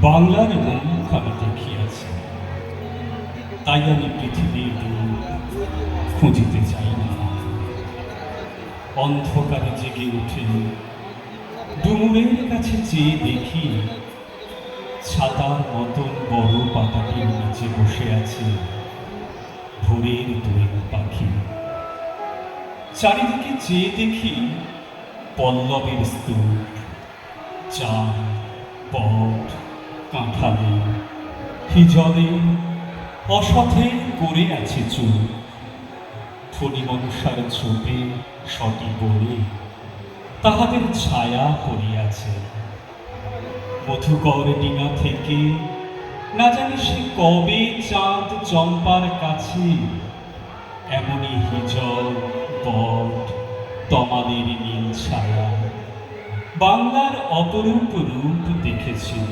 বাংলার মুখ আমি দেখিয়াছি, তাই আমি পৃথিবীর রূপ খুঁজিতে চাই না। অন্ধকারে জেগে উঠে ডুমুরের কাছে চেয়ে দেখি, ছাতার মতন বড় পাতাটির নিচে বসে আছে ভোরের দোয়েল পাখি। চারিদিকে চেয়ে দেখি পল্লবের স্তূপ, চাঁদ, পট, কাঁঠালে, হিজলে অসথে করে আছে চুল। ফণি মনসার ছোপে সটি বলে তাহাদের ছায়া পড়িয়াছে। মধুকর ডিঙা থেকে না জানি সে কবে চাঁদ চম্পার কাছে এমনই হিজল, বট, তমালের নীল ছায়া বাংলার অপরূপ রূপ দেখেছিল।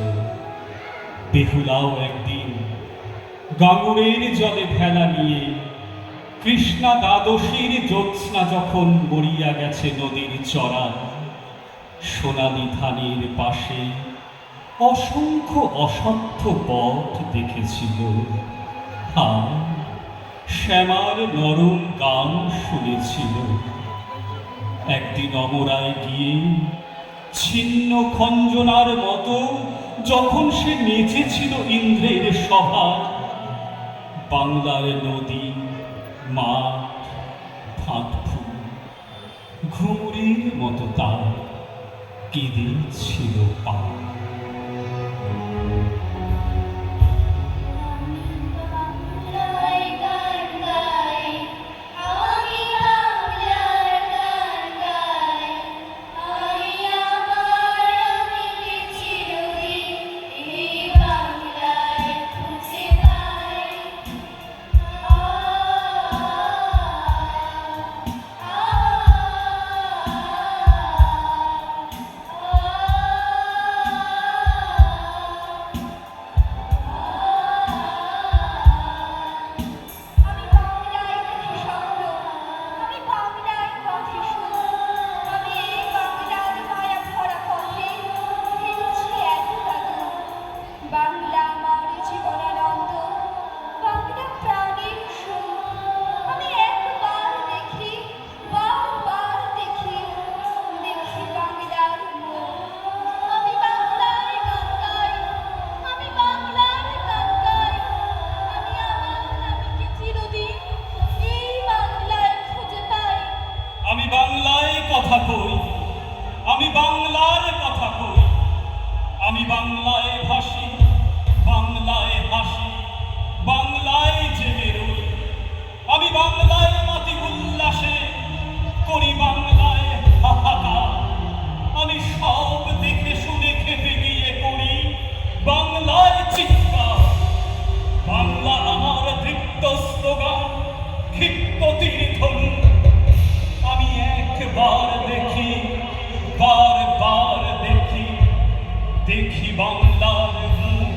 বেহুলাও একদিন গাঙুরের জলে ভেলা নিয়ে কৃষ্ণা দ্বাদশীর জ্যোৎস্না যখন মরিয়া গেছে নদীর চড়া, সোনালি ধানের পাশে অসংখ্য অসত্য বট দেখেছিল। শ্যামার নরম গান শুনেছিল। একদিন অমরায় গিয়ে ছিন্ন খঞ্জনার মতো যখন সে নেচেছিল ইন্দ্রের সভা, বাংলার নদী, মাঠ, ফাঁকফুল ঘুমুরের মতো তার কেঁদেছিল পা। আমি বাংলায় কথা কই, আমি বাংলার কথা কই, আমি বাংলায় ভাসি, বাংলায় হাসি, বাংলায় জেগে রই। আমি বাংলায় মাতি উল্লাসে করি বাংলায় হাহাকার। আমি সব দেখে শুনে খেপে গিয়ে করি বাংলায় চিৎকার। বাংলা আমার দৃপ্ত স্লোগান, ক্ষিপ্ত তীর ধনুক। আমি একবার দেখি, বারবার দেখি, দেখি বাংলার মুখ।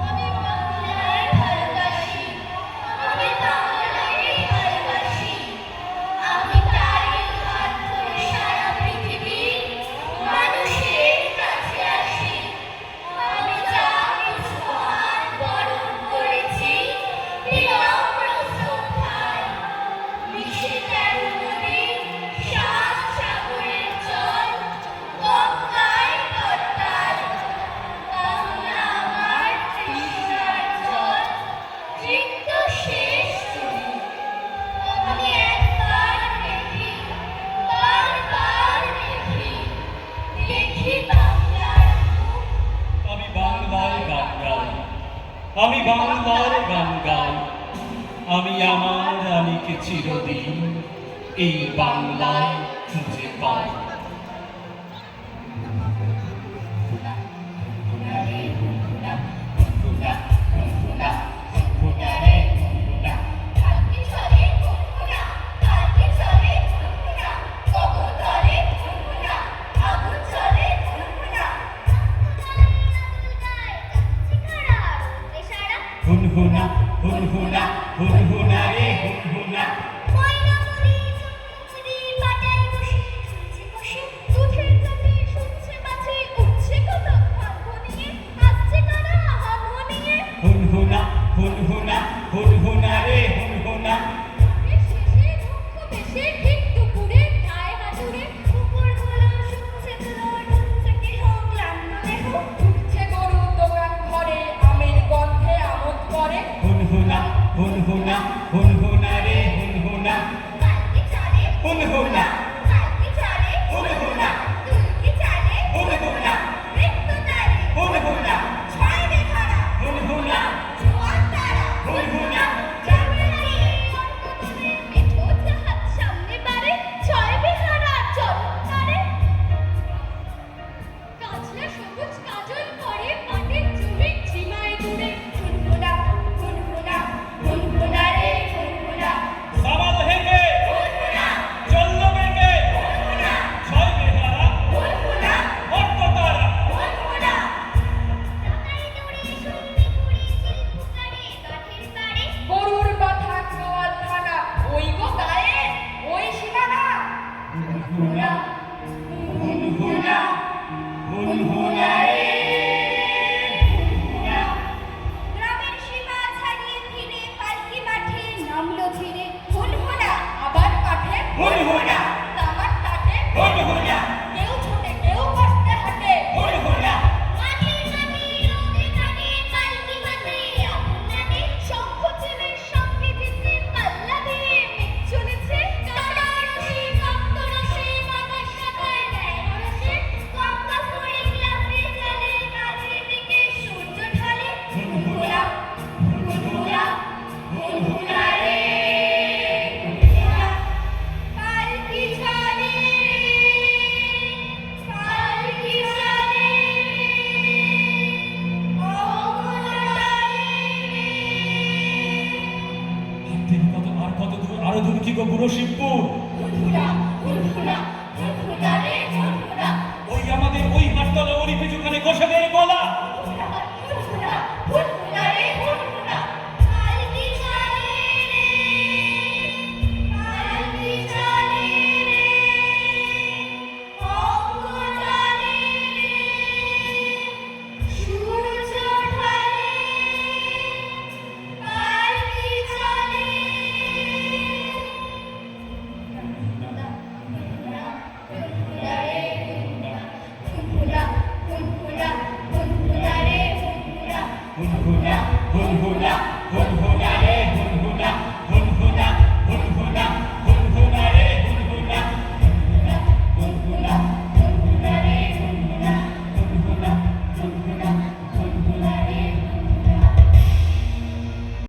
আমি বাংলায় ভালোবাসি, আমি বাংলায় ভালোবাসি, আমি তারই হাত ধরে সারা পৃথিবীর মানুষের কাছে আসি। আমি যা কিছু হাত বরণ করেছি বিনম্র শ্রদ্ধায়, মিশে তেরো নদীর সাত সাগরের জল গঙ্গায় তরতাল। বাংলা আমার তৃষ্ণার জল, তৃপ্ত শেষ তুমি। আমি একবার দেখি, বারবার দেখি, দেখি বাংলার মুখ। আমি বাংলায় গান গাই, আমি বাংলার গান গাই। আমি আমার আমিকে চিরদিন এই বাংলায় খুঁজে পাই। খালকে চলে ঘুরঘুরা, খালকে চলে ঘুরঘুরা, কবর তলে ঘুরঘুরা, আগুন চলে ঘুরঘুরা। হুনহুনা, হুনহুনা, হুনহুনা রে হুনহুনা। ময়না মুড়ি, ঝুমঝুরি, পাটায় বসে ঝুলছে হুনহুনা রে হুনহুনা। গ্রামের সীমা ছাড়িয়ে ফিরে পালকি মাঠে নামলো ধীরে হুনহুনা আবার কাঠে হুনহুনা তামার কাঠে হুনহুনা কেউ ছোটে কেউ কষ্টে হাঁটে হুনহুনা। মাটি মাটি রোদে কাটে পালকি মাঠে আগুন লাগে শঙ্খ চেলে সঙ্গে যেতে পাল্লা দিয়ে মেঘ চলেছে কাদা রসে কাপ্ত রসে বাতাস শাখায় দেয় রসে গঙ্গা ফুঁড়ে গ্লাসে চলে কাছে দিকে সূর্য ঢালে হুনহুনা হুনহুনা হুনহুনা রে হুনহুনা পালকি চলে পালকি চলে আর কত দূর, আরো দূর কি গো বুড়ো শিবপুর? হুনহুনা হুনহুনা হুনহুনা রে হুনহুনা ওই আমাদের ওই হাটতলা ওরি পিছুখানে গোসাদের গলা। হুনহুনা হুনহুনা রে হুনহুনা পালকি চলে পালকি চলে অঙ্গ চলে সূর্য ঢালে পালকি চলে হুনহুনা হুনহুনা হুনহুনা রে হুনহুনা হুনহুনা হুনহুনা রে হুনহুনা হুনহুনা হুনহুনা হুনহুনা রে